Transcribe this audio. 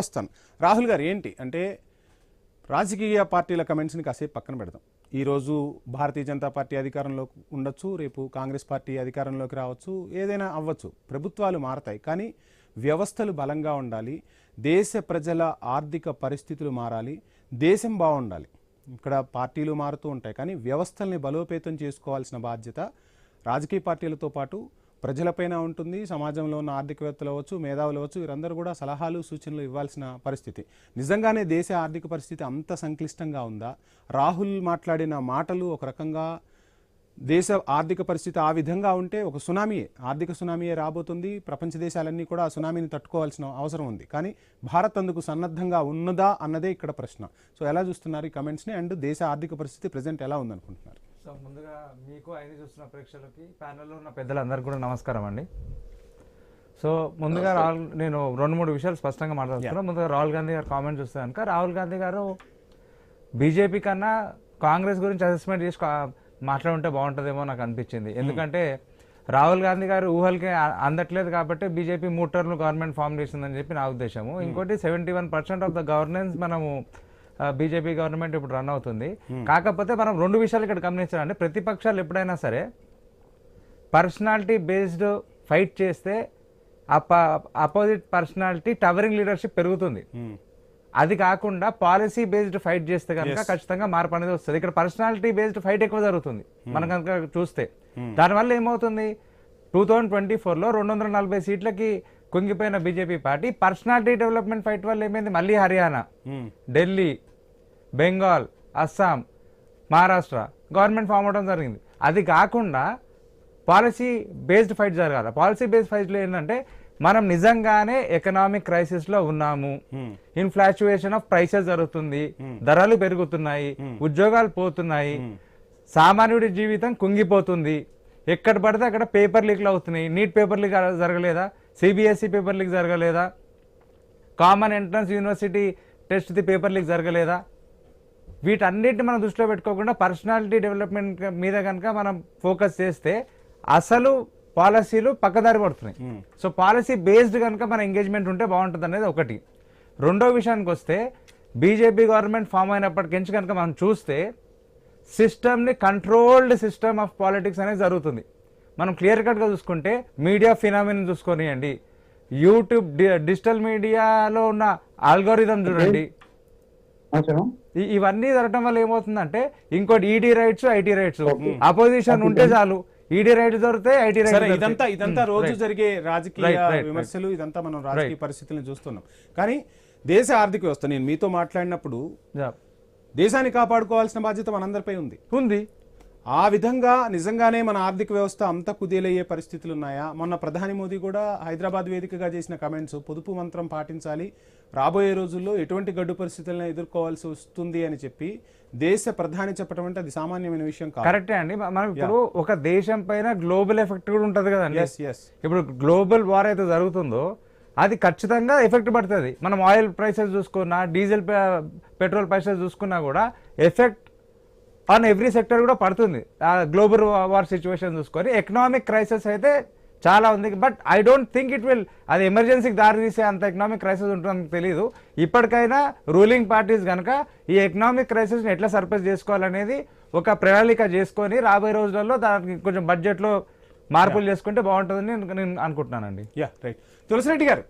వస్తాను. రాహుల్ గారు ఏంటి అంటే రాజకీయ పార్టీల కమెంట్స్ని కాసేపు పక్కన పెడదాం. ఈరోజు భారతీయ జనతా పార్టీ అధికారంలో ఉండొచ్చు, రేపు కాంగ్రెస్ పార్టీ అధికారంలోకి రావచ్చు, ఏదైనా అవ్వచ్చు, ప్రభుత్వాలు మారతాయి. కానీ వ్యవస్థలు బలంగా ఉండాలి, దేశ ప్రజల ఆర్థిక పరిస్థితులు మారాలి, దేశం బాగుండాలి. ఇక్కడ పార్టీలు మారుతూ ఉంటాయి, కానీ వ్యవస్థల్ని బలోపేతం చేసుకోవాల్సిన బాధ్యత రాజకీయ పార్టీలతో పాటు ప్రజలపైన ఉంటుంది. సమాజంలో ఉన్న ఆర్థికవేత్తలు అవ్వచ్చు, మేధావులు అవ్వచ్చు, వీరందరూ కూడా సలహాలు సూచనలు ఇవ్వాల్సిన పరిస్థితి. నిజంగానే దేశ ఆర్థిక పరిస్థితి అంత సంక్లిష్టంగా ఉందా? రాహుల్ మాట్లాడిన మాటలు ఒక రకంగా దేశ ఆర్థిక పరిస్థితి ఆ విధంగా ఉంటే ఒక సునామీయే, ఆర్థిక సునామీయే రాబోతుంది. ప్రపంచ దేశాలన్నీ కూడా ఆ సునామీని తట్టుకోవాల్సిన అవసరం ఉంది. కానీ భారత్ అందుకు సన్నద్ధంగా ఉన్నదా అన్నదే ఇక్కడ ప్రశ్న. సో ఎలా చూస్తున్నారు ఈ కమెంట్స్ని, అండ్ దేశ ఆర్థిక పరిస్థితి ప్రజెంట్ ఎలా ఉందనుకుంటున్నారు? సో ముందుగా మీకు ఆయన చూస్తున్న ప్రేక్షకులకి, ప్యానెల్లో ఉన్న పెద్దలందరికీ కూడా నమస్కారం అండి. సో ముందుగా నేను 2-3 విషయాలు స్పష్టంగా మాట్లాడుతున్నాను. ముందుగా రాహుల్ గాంధీ గారు కామెంట్ చూస్తే కనుక, రాహుల్ గాంధీ గారు బీజేపీ కన్నా కాంగ్రెస్ గురించి అసెస్మెంట్ చేసి మాట్లాడుంటే బాగుంటుందేమో నాకు అనిపించింది. ఎందుకంటే రాహుల్ గాంధీ గారు ఊహలకి అందట్లేదు కాబట్టి బీజేపీ 3 టర్మ్లు గవర్నమెంట్ ఫామ్ చేసిందని చెప్పి నా ఉద్దేశము. ఇంకోటి 71% ఆఫ్ ద గవర్నెన్స్ మనము బీజేపీ గవర్నమెంట్ ఇప్పుడు రన్ అవుతుంది. కాకపోతే మనం 2 విషయాలు ఇక్కడ గమనించాలంటే, ప్రతిపక్షాలు ఎప్పుడైనా సరే పర్సనాలిటీ బేస్డ్ ఫైట్ చేస్తే అపోజిట్ పర్సనాలిటీ టవరింగ్ లీడర్షిప్ పెరుగుతుంది. అది కాకుండా పాలసీ బేస్డ్ ఫైట్ చేస్తే కనుక ఖచ్చితంగా మార్పు అనేది వస్తుంది. ఇక్కడ పర్సనాలిటీ బేస్డ్ ఫైట్ ఎక్కువ జరుగుతుంది మనం కనుక చూస్తే. దానివల్ల ఏమవుతుంది, 2024లో 240 సీట్లకి కుంగిపోయిన BJP party personality development fight వల్ల ఏమైంది, మళ్ళీ హర్యానా, ఢిల్లీ, బెంగాల్, అస్సాం, మహారాష్ట్ర గవర్నమెంట్ ఫామ్ అవడం జరిగింది. అది కాకుండా పాలసీ బేస్డ్ ఫైట్ జరగాలి. పాలసీ బేస్డ్ ఫైట్లో ఏంటంటే, మనం నిజంగానే ఎకనామిక్ క్రైసిస్ లో ఉన్నాము, ఇన్ఫ్లాచుయేషన్ ఆఫ్ ప్రైసెస్ జరుగుతుంది, ధరలు పెరుగుతున్నాయి, ఉద్యోగాలు పోతున్నాయి, సామాన్యుడి జీవితం కుంగిపోతుంది, ఎక్కడ పడితే అక్కడ పేపర్ లీక్లు అవుతున్నాయి. నీట్ పేపర్ లీక్ జరగలేదా? సిబిఎస్ఈ పేపర్ లీక్ జరగలేదా? కామన్ ఎంట్రన్స్ యూనివర్సిటీ టెస్ట్ది పేపర్ లీక్ జరగలేదా? వీటన్నిటిని మనం దృష్టిలో పెట్టుకోకుండా పర్సనాలిటీ డెవలప్మెంట్ మీద కనుక మనం ఫోకస్ చేస్తే అసలు పాలసీలు పక్కదారి పడుతున్నాయి. సో పాలసీ బేస్డ్ కనుక మన ఎంగేజ్మెంట్ ఉంటే బాగుంటుంది అనేది ఒకటి. రెండో విషయానికి వస్తే, బీజేపీ గవర్నమెంట్ ఫామ్ అయినప్పటికించి కనుక మనం చూస్తే సిస్టమ్ని కంట్రోల్డ్ సిస్టమ్ ఆఫ్ పాలిటిక్స్ అనేది జరుగుతుంది. మనం క్లియర్ కట్గా చూసుకుంటే మీడియా ఫినామినా చూసుకొనియండి, యూట్యూబ్ డిజిటల్ మీడియాలో ఉన్న ఆల్గోరిథం చూడండి, ఇవన్నీ జరగడం వల్ల ఏమవుతుందంటే, ఇంకోటి ED rights, IT raids, opposition ఉంటే చాలు ఈడీ రైట్స్ దొరుకుతాయి, ఐటీ రైట్స్. ఇదంతా రోజు జరిగే రాజకీయ విమర్శలు, ఇదంతా మనం రాజకీయ పరిస్థితులను చూస్తున్నాం. కానీ దేశ ఆర్థిక వ్యవస్థ, నేను మీతో మాట్లాడినప్పుడు దేశాన్ని కాపాడుకోవాల్సిన బాధ్యత మనందరిపై ఉంది. ఆ విధంగా నిజంగానే మన ఆర్థిక వ్యవస్థ అంత కుదేలయ్యే పరిస్థితులు ఉన్నాయా? మొన్న ప్రధాని మోదీ కూడా హైదరాబాద్ వేదికగా చేసిన కమెంట్స్, పొదుపు మంత్రం పాటించాలి, రాబోయే రోజుల్లో ఎటువంటి గడ్డు పరిస్థితులను ఎదుర్కోవాల్సి వస్తుంది అని చెప్పి దేశ ప్రధాని చెప్పడం అంటే అది సామాన్యమైన విషయం కాదు. కరెక్టే అండి. మనం ఇప్పుడు ఒక దేశం పైన గ్లోబల్ ఎఫెక్ట్ కూడా ఉంటుంది కదండి. ఇప్పుడు గ్లోబల్ వార్ అయితే జరుగుతుందో అది ఖచ్చితంగా ఎఫెక్ట్ పడుతుంది. మనం ఆయిల్ ప్రైసెస్ చూసుకున్నా, డీజిల్ పెట్రోల్ ప్రైసెస్ చూసుకున్నా కూడా ఎఫెక్ట్ ఆన్ ఎవ్రీ సెక్టర్ కూడా పడుతుంది. గ్లోబల్ వార్ సిచ్యువేషన్ చూసుకొని ఎకనామిక్ క్రైసిస్ అయితే చాలా ఉంది. But I don't think it will, అది ఎమర్జెన్సీకి దారి తీసే అంత ఎకనామిక్ క్రైసిస్ ఉంటుందని తెలియదు. ఇప్పటికైనా రూలింగ్ పార్టీస్ కనుక ఈ ఎకనామిక్ క్రైసిస్ని ఎట్లా సర్ఫేస్ చేసుకోవాలనేది ఒక ప్రణాళిక చేసుకొని రాబోయే రోజులలో దానికి కొంచెం బడ్జెట్లో మార్పులు చేసుకుంటే బాగుంటుందని నేను అనుకుంటున్నానండి. రైట్. తులసిరెడ్డి గారు,